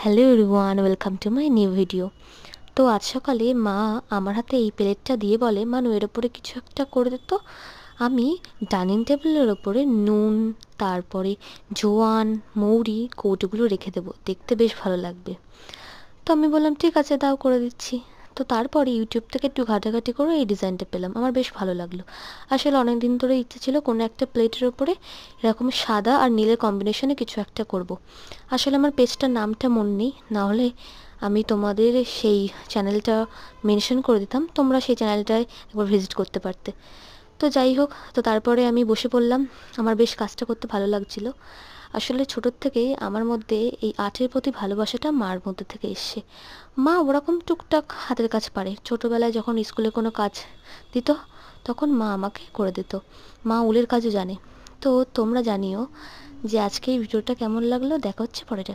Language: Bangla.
Hello everyone, welcome to my new video. তো আজ সকালে মা আমার হাতে এই প্লেটটা দিয়ে বলে, মানু এর ওপরে কিছু একটা করে দে তো। আমি ডাইনিং টেবিলের ওপরে নুন, তারপরে জোয়ান, মৌরি কৌটোগুলো রেখে দেবো, দেখতে বেশ ভালো লাগবে। তো আমি বললাম ঠিক আছে, দাও করে দিচ্ছি। তো তারপরে ইউটিউব থেকে একটু ঘাটাঘাটি করে এই ডিজাইনটা পেলাম, আমার বেশ ভালো লাগলো। আসলে অনেক দিন ধরে ইচ্ছে ছিল কোনো একটা প্লেটের ওপরে এরকম সাদা আর নীলের কম্বিনেশনে কিছু একটা করব। আসলে আমার পেজটার নামটা মনে নেই, না হলে আমি তোমাদের সেই চ্যানেলটা মেনশন করে দিতাম, তোমরা সেই চ্যানেলটায় একবার ভিজিট করতে পারতে। তো যাই হোক, তো তারপরে আমি বসে পড়লাম। আমার বেশ কাজটা করতে ভালো লাগছিল। আসলে ছোটোর থেকেই আমার মধ্যে এই আর্টের প্রতি ভালোবাসাটা মার মধ্যে থেকে এসছে। মা ওরকম টুকটাক হাতের কাজ পারে, ছোটোবেলায় যখন স্কুলে কোনো কাজ দিত তখন মা আমাকে করে দিত। মা উলের কাজও জানে। তো তোমরা জানিও যে আজকে এই ভিডিওটা কেমন লাগলো। দেখা হচ্ছে পরের